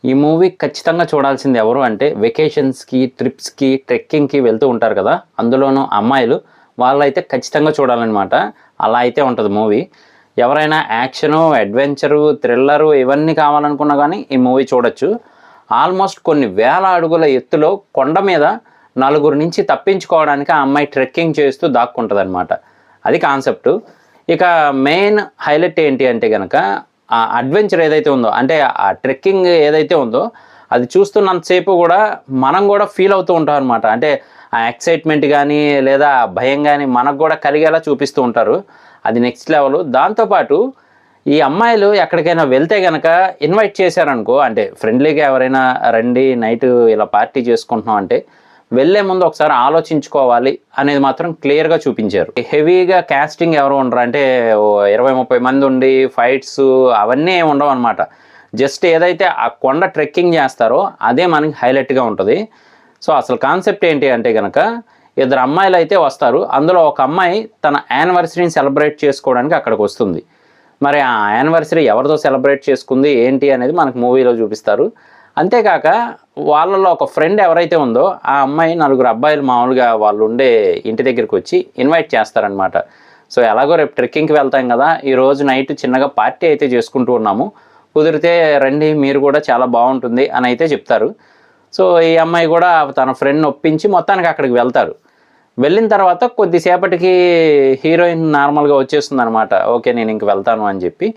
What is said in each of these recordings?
ఈ మూవీ ఖచ్చితంగా చూడాల్సింది ఎవరు అంటే వెకేషన్స్‌కి, ట్రిప్స్‌కి, ట్రెక్కింగ్‌కి వెళ్తూ ఉంటారు కదా! అందులోనూ అమ్మాయిలు వాళ్ళైతే ఖచ్చితంగా చూడాలనమాట. అలా అయితే ఉంటది మూవీ. ఎవరైనా యాక్షను, అడ్వెంచరు, థ్రిల్లరు ఇవన్నీ కావాలనుకున్నా గానీ ఈ మూవీ చూడొచ్చు. ఆల్మోస్ట్ కొన్ని వేల అడుగుల ఎత్తులో కొండ మీద నలుగురు నుంచి తప్పించుకోవడానికి ఆ అమ్మాయి ట్రెక్కింగ్ చేస్తూ దాక్కుంటదనమాట. అది కాన్సెప్టు. ఇక మెయిన్ హైలైట్ ఏంటి అంటే గనక ఆ అడ్వెంచర్ ఏదైతే ఉందో అంటే ఆ ట్రెక్కింగ్ ఏదైతే ఉందో అది చూస్తున్నంత సేపు గూడా మనం గూడా ఫీల్ అవుతూ ఉంటాం అనమాట. అంటే ఆ ఎక్సైట్‌మెంట్ గానీ లేదా ఆ భయం గానీ మనకు గూడా కలిగేలా చూపిస్తూ ఉంటారు. అది నెక్స్ట్ లెవెలు. దాంతో పాటు ఈ అమ్మాయిలు ఎక్కడికైనా వెళ్తే గనక ఇన్వైట్ చేశారనుకో అంటే ఫ్రెండ్లీగా ఎవరైనా రండి నైటు ఇలా పార్టీ చేసుకుంటున్నాం అంటే వెళ్ళే ముందు ఒకసారి ఆలోచించుకోవాలి అనేది మాత్రం క్లియర్‌గా చూపించారు. హెవీగా కాస్టింగ్ ఎవరు ఉండరు. అంటే ఓ 20, 30 మంది ఉండి ఫైట్స్ అవన్నీ ఏమి ఉండవనమాట. జస్ట్ ఏదైతే ఆ కొండ ట్రెక్కింగ్ చేస్తారో అదే మనకి హైలైట్‌గా ఉంటది. సో, అసలు కాన్సెప్ట్ ఏంటి అంటే గనక ఇద్దరు అమ్మాయిలైతే వస్తారు. అందులో ఒక అమ్మాయి తన యానివర్సరీని సెలబ్రేట్ చేసుకోవడానికి అక్కడికొస్తుంది. మరి ఆ యానివర్సరీ ఎవరితో సెలబ్రేట్ చేసుకుంది ఏంటి అనేది మనకు మూవీలో చూపిస్తారు. అంతేకాక వాళ్ళలో ఒక ఫ్రెండ్ ఎవరైతే ఉందో ఆ అమ్మాయి నలుగురు అబ్బాయిలు మామూలుగా వాళ్ళు ఉండే ఇంటి దగ్గరికొచ్చి ఇన్వైట్ చేస్తారనమాట. సో, ఎలాగో రేపు ట్రెక్కింగ్‌కి వెళ్తాం గదా! ఈరోజు నైట్ చిన్నగా పార్టీ అయితే చేసుకుంటూ ఉన్నాము. కుదిరితే రండి మీరు గూడా చాలా బావుంటుంది అనైతే చెప్తారు. సో, ఈ అమ్మాయి గూడా తన ఫ్రెండ్‌ని ఒప్పించి మొత్తానికి అక్కడికి వెళ్తారు. వెళ్ళిన తర్వాత కొద్దిసేపటికి హీరోయిన్ నార్మల్‌గా వచ్చేస్తుందనమాట. ఓకే. నేనింక వెళ్తాను అని జెప్పి.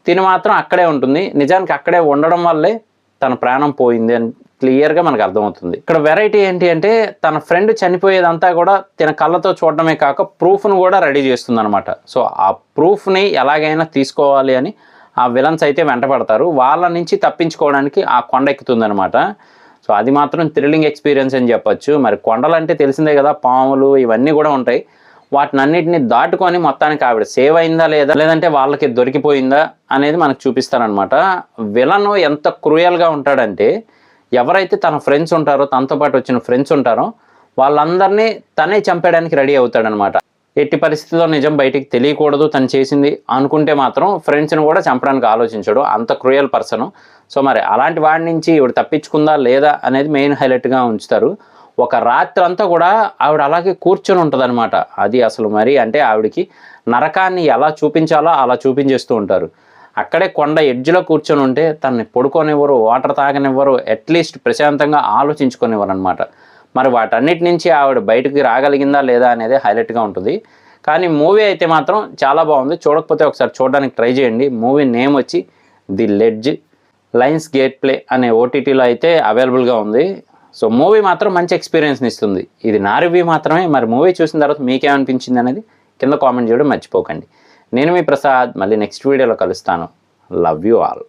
తిను మాత్రం అక్కడే ఉంటుంది. నిజానికి అక్కడే ఉండడం వల్లే తన ప్రాణం పోయింది అని క్లియర్‌గా మనకు అర్థమవుతుంది. ఇక్కడ వెరైటీ ఏంటి అంటే తన ఫ్రెండ్ చనిపోయేదంతా గూడా తిన కళ్ళతో చూడడమే కాక ప్రూఫ్‌ని గూడా రెడీ చేస్తుందనమాట. సో, ఆ ప్రూఫ్‌ని ఎలాగైనా తీసుకోవాలి అని ఆ విలన్స్ అయితే వెంటపడతారు. వాళ్ళ నుంచి తప్పించుకోవడానికి ఆ కొండ ఎక్కుతుందనమాట. సో, అది మాత్రం థ్రిల్లింగ్ ఎక్స్‌పీరియన్స్ అని చెప్పొచ్చు. మరి కొండలంటే తెలిసిందే గదా! పాములు ఇవన్నీ గూడా ఉంటాయి. వాటినన్నిటిని దాటుకొని మొత్తానికి ఆవిడ సేవ్ అయిందా లేదా? లేదంటే వాళ్ళకి దొరికిపోయిందా? అనేది మనకు చూపిస్తారనమాట. విలను ఎంత క్రూయల్‌గా ఉంటాడంటే ఎవరైతే తన ఫ్రెండ్స్ ఉంటారో తనతో పాటు వచ్చిన ఫ్రెండ్స్ ఉంటారో వాళ్ళందరినీ తనే చంపేయడానికి రెడీ అవుతాడనమాట. ఎట్టి పరిస్థితుల్లో నిజం బయటికి తెలియకూడదు తను చేసింది అనుకుంటే మాత్రం ఫ్రెండ్స్‌ని కూడా చంపడానికి ఆలోచించడు. అంత క్రూయల్ పర్సను. సో, మరి అలాంటి వాడి నుంచి ఈవిడ తప్పించుకుందా లేదా అనేది మెయిన్ హైలైట్‌గా ఉంచుతారు. ఒక రాత్రంతా కూడా ఆవిడ అలాగే కూర్చొని ఉంటదనమాట. అది అసలు మరి అంటే ఆవిడకి నరకాన్ని ఎలా చూపించాలో అలా చూపించేస్తూ ఉంటారు. అక్కడే కొండ ఎడ్జ్‌లో కూర్చొని ఉంటే తనని పడుకోనివ్వరు, వాటర్ తాగనివ్వరు, అట్‌లీస్ట్ ప్రశాంతంగా ఆలోచించుకోనివ్వరనమాట. మరి వాటన్నిటి నుంచి ఆవిడ బయటికి రాగలిగిందా లేదా అనేది హైలైట్‌గా ఉంటుంది. కానీ మూవీ అయితే మాత్రం చాలా బాగుంది. చూడకపోతే ఒకసారి చూడడానికి ట్రై చేయండి. మూవీ నేమ్ వచ్చి 'the ledge'. Lions gate play అనే ఓటీటీలో అయితే అవైలబుల్‌గా ఉంది. సో, మూవీ మాత్రం మంచి ఎక్స్‌పీరియన్స్‌ని ఇస్తుంది. ఇది నా రివ్యూ మాత్రమే. మరి మూవీ చూసిన తర్వాత మీకేమనిపించింది అనేది కింద కామెంట్ చేయడం మర్చిపోకండి. నేను మీ ప్రసాద్. మళ్ళీ నెక్స్ట్ వీడియోలో కలుస్తాను. Love you all.